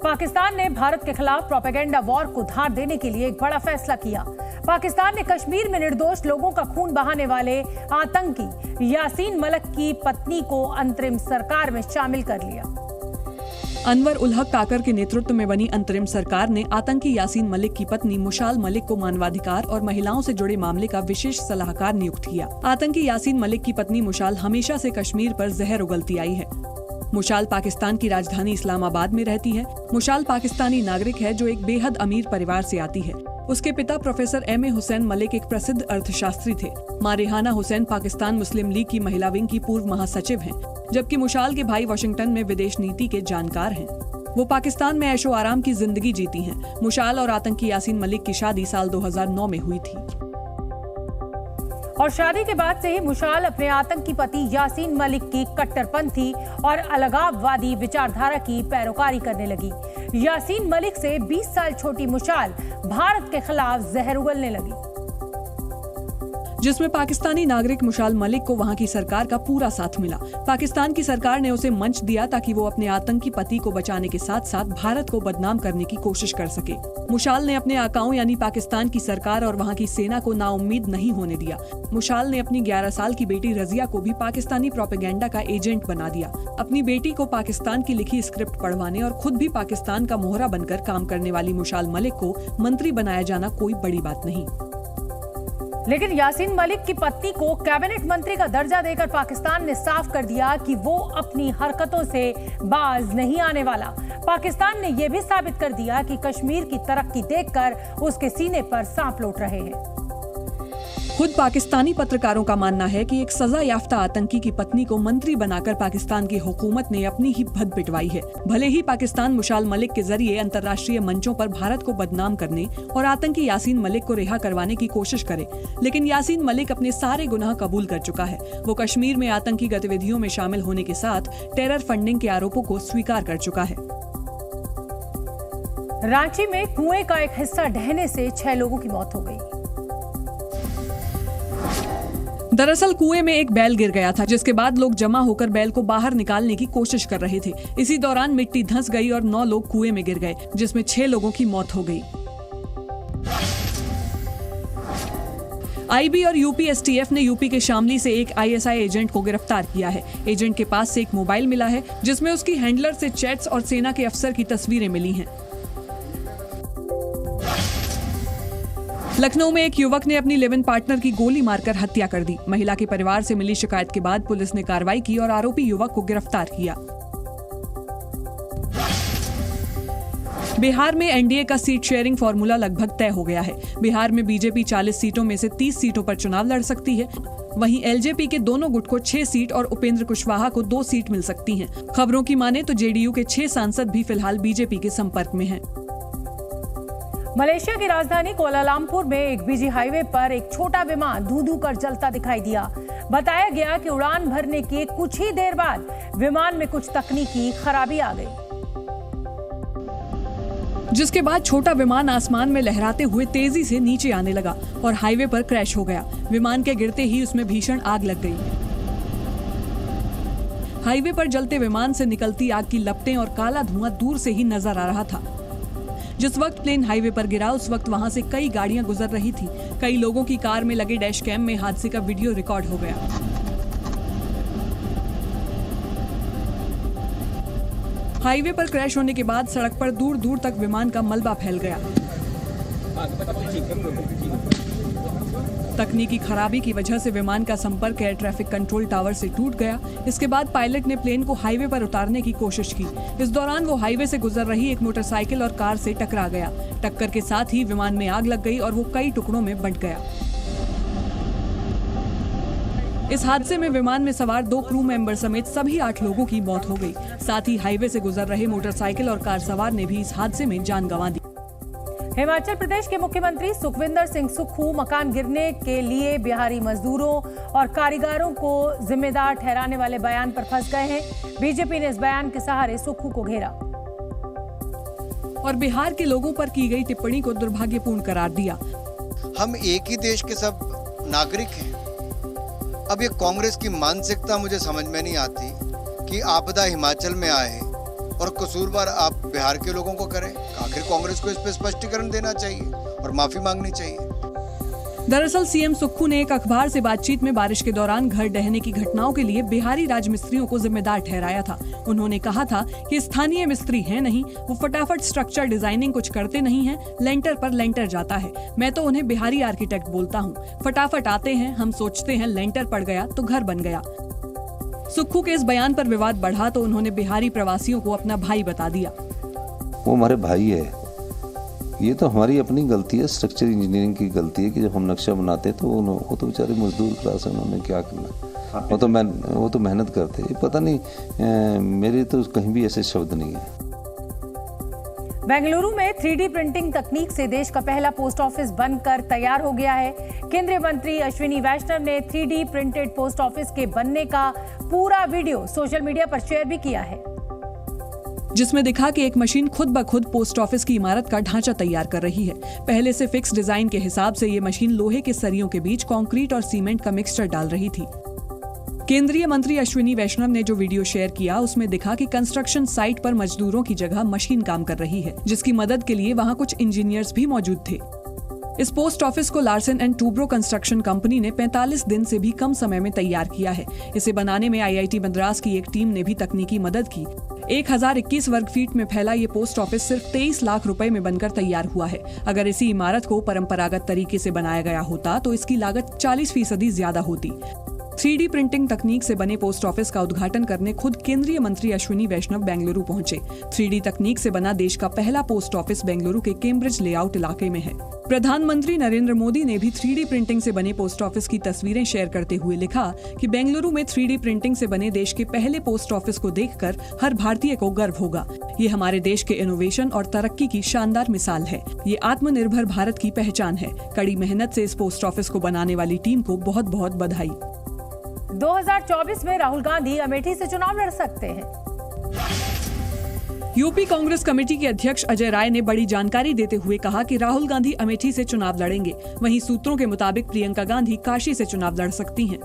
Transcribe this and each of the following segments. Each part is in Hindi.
पाकिस्तान ने भारत के खिलाफ प्रोपेगेंडा वॉर को धार देने के लिए एक बड़ा फैसला किया। पाकिस्तान ने कश्मीर में निर्दोष लोगों का खून बहाने वाले आतंकी यासीन मलिक की पत्नी को अंतरिम सरकार में शामिल कर लिया। अनवर उल हक काकर के नेतृत्व में बनी अंतरिम सरकार ने आतंकी यासीन मलिक की पत्नी मुशाल मलिक को मानवाधिकार और महिलाओं से जुड़े मामले का विशेष सलाहकार नियुक्त किया। आतंकी यासीन मलिक की पत्नी मुशाल हमेशा से कश्मीर पर जहर उगलती आई है। मुशाल पाकिस्तान की राजधानी इस्लामाबाद में रहती है। मुशाल पाकिस्तानी नागरिक है जो एक बेहद अमीर परिवार से आती है। उसके पिता professor M A Hussain Malik एक प्रसिद्ध अर्थशास्त्री थे। मां रेहाना हुसैन पाकिस्तान मुस्लिम लीग की महिला विंग की पूर्व महासचिव हैं, जबकि मुशाल के भाई वाशिंगटन में विदेश नीति के जानकार हैं। वो पाकिस्तान में ऐशो आराम की जिंदगी जीती हैं। मुशाल और आतंकी यासीन मलिक की शादी साल 2009 में हुई थी और शादी के बाद से ही मुशाल अपने आतंकी पति यासीन मलिक की कट्टरपंथी और अलगाववादी विचारधारा की पैरोकारी करने लगी। यासीन मलिक से 20 साल छोटी मुशाल भारत के खिलाफ जहर उगलने लगी, जिसमें पाकिस्तानी नागरिक मुशाल मलिक को वहां की सरकार का पूरा साथ मिला। पाकिस्तान की सरकार ने उसे मंच दिया ताकि वो अपने आतंकी पति को बचाने के साथ साथ भारत को बदनाम करने की कोशिश कर सके। मुशाल ने अपने आकाओं यानी पाकिस्तान की सरकार और वहां की सेना को नाउम्मीद नहीं होने दिया। मुशाल ने अपनी 11 साल की बेटी रजिया को भी पाकिस्तानी प्रोपेगेंडा का एजेंट बना दिया। अपनी बेटी को पाकिस्तान की लिखी स्क्रिप्ट पढ़वाने और खुद भी पाकिस्तान का मोहरा बनकर काम करने वाली मुशाल मलिक को मंत्री बनाया जाना कोई बड़ी बात नहीं। लेकिन यासीन मलिक की पत्नी को कैबिनेट मंत्री का दर्जा देकर पाकिस्तान ने साफ कर दिया कि वो अपनी हरकतों से बाज नहीं आने वाला। पाकिस्तान ने यह भी साबित कर दिया कि कश्मीर की तरक्की देखकर उसके सीने पर सांप लौट रहे हैं। खुद पाकिस्तानी पत्रकारों का मानना है कि एक सजा याफ्ता आतंकी की पत्नी को मंत्री बनाकर पाकिस्तान की हुकूमत ने अपनी ही भद पिटवाई है। भले ही पाकिस्तान मुशाल मलिक के जरिए अंतर्राष्ट्रीय मंचों पर भारत को बदनाम करने और आतंकी यासीन मलिक को रिहा करवाने की कोशिश करे, लेकिन यासीन मलिक अपने सारे गुनाह कबूल कर चुका है। वो कश्मीर में आतंकी गतिविधियों में शामिल होने के साथ टेरर फंडिंग के आरोपों को स्वीकार कर चुका है। रांची में कुएं का एक हिस्सा ढहने से 6 लोगों की मौत हो गई। दरअसल कुएं में एक बैल गिर गया था, जिसके बाद लोग जमा होकर बैल को बाहर निकालने की कोशिश कर रहे थे। इसी दौरान मिट्टी धंस गई और 9 लोग कुएं में गिर गए, जिसमें 6 लोगों की मौत हो गई। आईबी और यूपी एसटीएफ ने यूपी के शामली से एक आईएसआई एजेंट को गिरफ्तार किया है। एजेंट के पास से एक मोबाइल मिला है, जिसमें उसकी हैंडलर से चैट्स और सेना के अफसर की तस्वीरें मिली हैं। लखनऊ में एक युवक ने अपनी लिव इन पार्टनर की गोली मारकर हत्या कर दी। महिला के परिवार से मिली शिकायत के बाद पुलिस ने कार्रवाई की और आरोपी युवक को गिरफ्तार किया। बिहार में एनडीए का सीट शेयरिंग फॉर्मूला लगभग तय हो गया है। बिहार में बीजेपी 40 सीटों में से 30 सीटों पर चुनाव लड़ सकती है। वहीं एलजेपी के दोनों गुट को 6 सीट और उपेंद्र कुशवाहा को 2 सीट मिल सकती हैं। खबरों की माने तो जेडीयू के 6 सांसद भी फिलहाल बीजेपी के संपर्क में हैं। मलेशिया की राजधानी कुआलालंपुर में एक बिजी हाईवे पर एक छोटा विमान धू-धू कर जलता दिखाई दिया। बताया गया कि उड़ान भरने के कुछ ही देर बाद विमान में कुछ तकनीकी खराबी आ गई, जिसके बाद छोटा विमान आसमान में लहराते हुए तेजी से नीचे आने लगा और हाईवे पर क्रैश हो गया। विमान के गिरते ही उसमें भीषण आग लग गई। हाईवे पर जलते विमान से निकलती आग की लपटें और काला धुआं दूर से ही नजर आ रहा था। जिस वक्त प्लेन हाईवे पर गिरा उस वक्त वहां से कई गाड़ियां गुजर रही थी। कई लोगों की कार में लगे डैश कैम में हादसे का वीडियो रिकॉर्ड हो गया। हाईवे पर क्रैश होने के बाद सड़क पर दूर दूर तक विमान का मलबा फैल गया। तकनीकी खराबी की वजह से विमान का संपर्क एयर ट्रैफिक कंट्रोल टावर से टूट गया। इसके बाद पायलट ने प्लेन को हाईवे पर उतारने की कोशिश की। इस दौरान वो हाईवे से गुजर रही एक मोटरसाइकिल और कार से टकरा गया। टक्कर के साथ ही विमान में आग लग गई और वो कई टुकड़ों में बंट गया। इस हादसे में विमान में सवार 2 क्रू मेंबर समेत सभी 8 लोगों की मौत हो गई। साथ ही हाईवे से गुजर रहे मोटरसाइकिल और कार सवार ने भी इस हादसे में जान गंवा दी। हिमाचल प्रदेश के मुख्यमंत्री सुखविंदर सिंह सुक्खू मकान गिरने के लिए बिहारी मजदूरों और कारीगरों को जिम्मेदार ठहराने वाले बयान पर फंस गए हैं। बीजेपी ने इस बयान के सहारे सुक्खू को घेरा और बिहार के लोगों पर की गई टिप्पणी को दुर्भाग्यपूर्ण करार दिया। हम एक ही देश के सब नागरिक हैं। अब ये कांग्रेस की मानसिकता मुझे समझ में नहीं आती कि आपदा हिमाचल में आए और कसूरवार आप बिहार के लोगों को करें। आखिर कांग्रेस को इस पर स्पष्टीकरण देना चाहिए और माफी मांगनी चाहिए। दरअसल सीएम सुक्खू ने एक अखबार से बातचीत में बारिश के दौरान घर ढहने की घटनाओं के लिए बिहारी राजमिस्त्रियों को जिम्मेदार ठहराया था। उन्होंने कहा था कि स्थानीय मिस्त्री हैं नहीं, वो फटाफट स्ट्रक्चर डिजाइनिंग कुछ करते नहीं हैं, लेंटर पर लेंटर जाता है। मैं तो उन्हें बिहारी आर्किटेक्ट बोलता हूँ। फटाफट आते हैं, हम सोचते हैं लेंटर पड़ गया तो घर बन गया। सुक्खू के इस बयान पर विवाद बढ़ा तो उन्होंने बिहारी प्रवासियों को अपना भाई बता दिया। वो हमारे भाई है, ये तो हमारी अपनी गलती है, स्ट्रक्चर इंजीनियरिंग की गलती है कि जब हम नक्शा बनाते तो वो तो बेचारे मजदूर क्लास है, उन्होंने क्या करना। वो तो मेहनत करते, पता नहीं मेरे तो कहीं भी ऐसे शब्द नहीं है। बेंगलुरु में 3D प्रिंटिंग तकनीक से देश का पहला पोस्ट ऑफिस बनकर तैयार हो गया है। केंद्रीय मंत्री अश्विनी वैष्णव ने 3D प्रिंटेड पोस्ट ऑफिस के बनने का पूरा वीडियो सोशल मीडिया पर शेयर भी किया है, जिसमें दिखा कि एक मशीन खुद ब खुद पोस्ट ऑफिस की इमारत का ढांचा तैयार कर रही है। पहले से फिक्स डिजाइन के हिसाब से ये मशीन लोहे के सरियों के बीच कंक्रीट और सीमेंट का मिक्सचर डाल रही थी। केंद्रीय मंत्री अश्विनी वैष्णव ने जो वीडियो शेयर किया उसमें दिखा कि कंस्ट्रक्शन साइट पर मजदूरों की जगह मशीन काम कर रही है, जिसकी मदद के लिए वहां कुछ इंजीनियर्स भी मौजूद थे। इस पोस्ट ऑफिस को Larsen and Toubro construction company ने 45 दिन से भी कम समय में तैयार किया है। इसे बनाने में IIT मद्रास की एक टीम ने भी तकनीकी मदद की। 1021 वर्ग फीट में फैला ये पोस्ट ऑफिस सिर्फ 23 लाख रुपए में बनकर तैयार हुआ है। अगर इसी इमारत को परंपरागत तरीके से बनाया गया होता तो इसकी लागत 40% ज्यादा होती। 3D प्रिंटिंग तकनीक से बने पोस्ट ऑफिस का उद्घाटन करने खुद केंद्रीय मंत्री अश्विनी वैष्णव बेंगलुरु पहुंचे। 3D तकनीक से बना देश का पहला पोस्ट ऑफिस बेंगलुरु के कैम्ब्रिज लेआउट इलाके में है। प्रधानमंत्री नरेंद्र मोदी ने भी 3D प्रिंटिंग से बने पोस्ट ऑफिस की तस्वीरें शेयर करते हुए लिखा कि बेंगलुरु में 3D प्रिंटिंग से बने देश के पहले पोस्ट ऑफिस को देखकर हर भारतीय को गर्व होगा। ये हमारे देश के इनोवेशन और तरक्की की शानदार मिसाल है। ये आत्मनिर्भर भारत की पहचान है। कड़ी मेहनत से इस पोस्ट ऑफिस को बनाने वाली टीम को बहुत बहुत बधाई। 2024 में राहुल गांधी अमेठी से चुनाव लड़ सकते हैं। यूपी कांग्रेस कमेटी के अध्यक्ष अजय राय ने बड़ी जानकारी देते हुए कहा कि राहुल गांधी अमेठी से चुनाव लड़ेंगे। वहीं सूत्रों के मुताबिक प्रियंका गांधी काशी से चुनाव लड़ सकती हैं।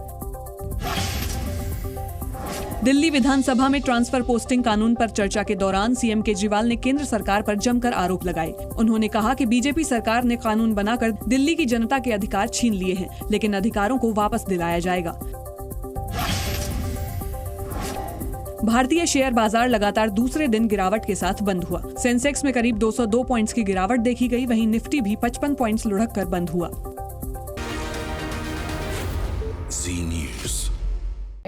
दिल्ली विधानसभा में ट्रांसफर पोस्टिंग कानून पर चर्चा के दौरान सीएम केजरीवाल ने केंद्र सरकार पर जमकर आरोप लगाए। उन्होंने कहा कि बीजेपी सरकार ने कानून बनाकर दिल्ली की जनता के अधिकार छीन लिए हैं, लेकिन अधिकारों को वापस दिलाया जाएगा। भारतीय शेयर बाजार लगातार दूसरे दिन गिरावट के साथ बंद हुआ। सेंसेक्स में करीब 202 पॉइंट्स की गिरावट देखी गई, वहीं निफ्टी भी 55 पॉइंट्स लुढ़क कर बंद हुआ।